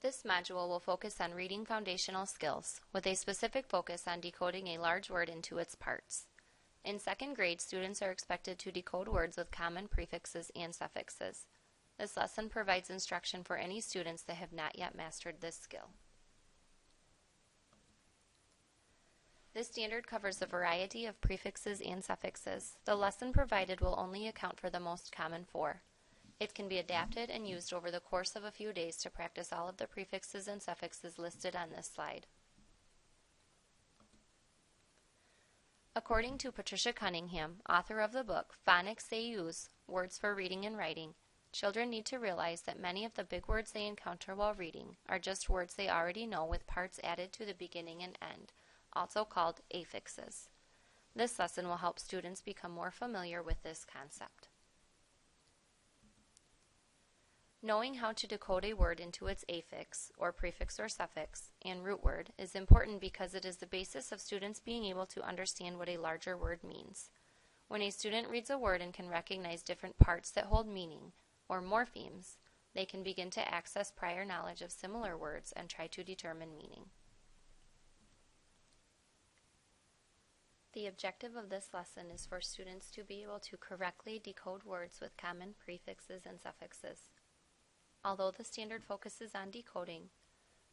This module will focus on reading foundational skills, with a specific focus on decoding a large word into its parts. In second grade, students are expected to decode words with common prefixes and suffixes. This lesson provides instruction for any students that have not yet mastered this skill. This standard covers a variety of prefixes and suffixes. The lesson provided will only account for the most common four. It can be adapted and used over the course of a few days to practice all of the prefixes and suffixes listed on this slide. According to Patricia Cunningham, author of the book Phonics They Use, Words for Reading and Writing, children need to realize that many of the big words they encounter while reading are just words they already know with parts added to the beginning and end, also called affixes. This lesson will help students become more familiar with this concept. Knowing how to decode a word into its affix, or prefix or suffix, and root word is important because it is the basis of students being able to understand what a larger word means. When a student reads a word and can recognize different parts that hold meaning, or morphemes, they can begin to access prior knowledge of similar words and try to determine meaning. The objective of this lesson is for students to be able to correctly decode words with common prefixes and suffixes. Although the standard focuses on decoding,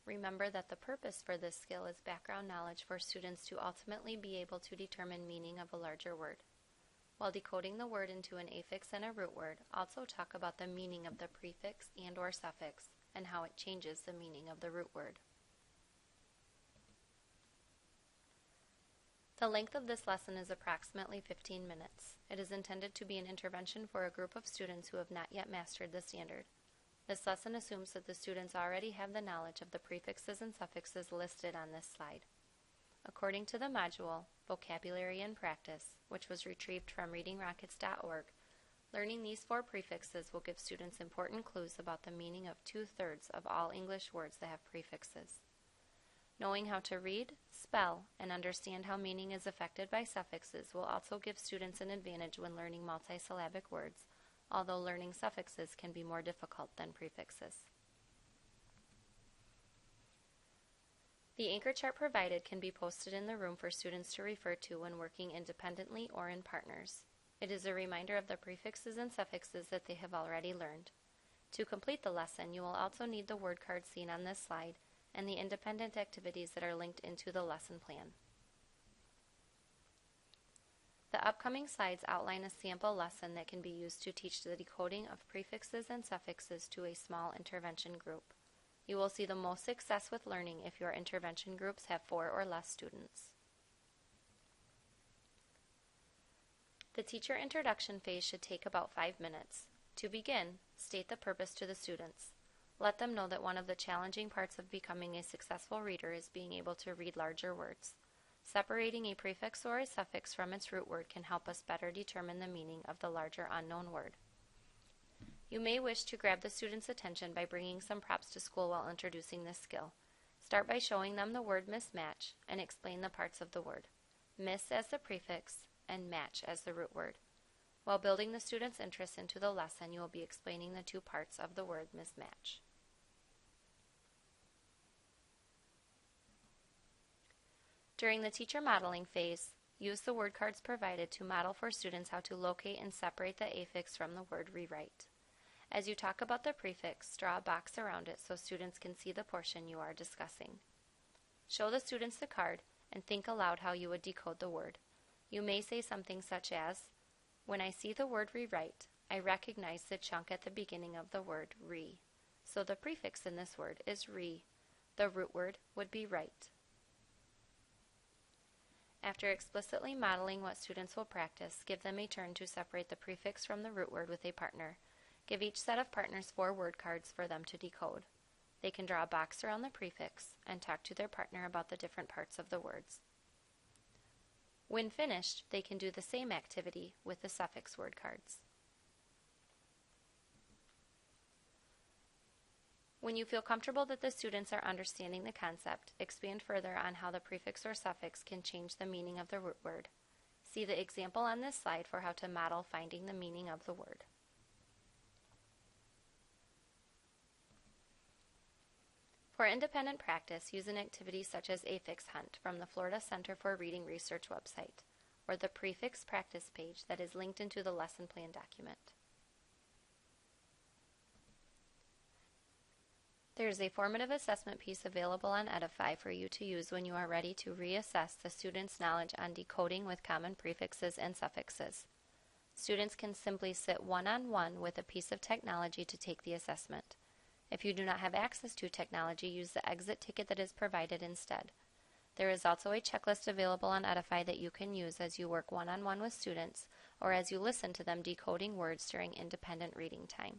remember that the purpose for this skill is background knowledge for students to ultimately be able to determine meaning of a larger word. While decoding the word into an affix and a root word, also talk about the meaning of the prefix and/or suffix and how it changes the meaning of the root word. The length of this lesson is approximately 15 minutes. It is intended to be an intervention for a group of students who have not yet mastered the standard. This lesson assumes that the students already have the knowledge of the prefixes and suffixes listed on this slide. According to the module, Vocabulary and Practice, which was retrieved from readingrockets.org, learning these four prefixes will give students important clues about the meaning of 2/3 of all English words that have prefixes. Knowing how to read, spell, and understand how meaning is affected by suffixes will also give students an advantage when learning multisyllabic words, although learning suffixes can be more difficult than prefixes. The anchor chart provided can be posted in the room for students to refer to when working independently or in partners. It is a reminder of the prefixes and suffixes that they have already learned. To complete the lesson, you will also need the word cards seen on this slide and the independent activities that are linked into the lesson plan. The upcoming slides outline a sample lesson that can be used to teach the decoding of prefixes and suffixes to a small intervention group. You will see the most success with learning if your intervention groups have 4 or less students. The teacher introduction phase should take about 5 minutes. To begin, state the purpose to the students. Let them know that one of the challenging parts of becoming a successful reader is being able to read larger words. Separating a prefix or a suffix from its root word can help us better determine the meaning of the larger unknown word. You may wish to grab the students' attention by bringing some props to school while introducing this skill. Start by showing them the word mismatch and explain the parts of the word. Miss as the prefix and match as the root word. While building the students' interest into the lesson, you will be explaining the two parts of the word mismatch. During the teacher modeling phase, use the word cards provided to model for students how to locate and separate the affix from the word rewrite. As you talk about the prefix, draw a box around it so students can see the portion you are discussing. Show the students the card and think aloud how you would decode the word. You may say something such as, "When I see the word rewrite, I recognize the chunk at the beginning of the word re. So the prefix in this word is re. The root word would be write." After explicitly modeling what students will practice, give them a turn to separate the prefix from the root word with a partner. Give each set of partners 4 word cards for them to decode. They can draw a box around the prefix and talk to their partner about the different parts of the words. When finished, they can do the same activity with the suffix word cards. When you feel comfortable that the students are understanding the concept, expand further on how the prefix or suffix can change the meaning of the root word. See the example on this slide for how to model finding the meaning of the word. For independent practice, use an activity such as Affix Hunt from the Florida Center for Reading Research website, or the Prefix Practice page that is linked into the lesson plan document. There is a formative assessment piece available on Edify for you to use when you are ready to reassess the student's knowledge on decoding with common prefixes and suffixes. Students can simply sit one-on-one with a piece of technology to take the assessment. If you do not have access to technology, use the exit ticket that is provided instead. There is also a checklist available on Edify that you can use as you work one-on-one with students or as you listen to them decoding words during independent reading time.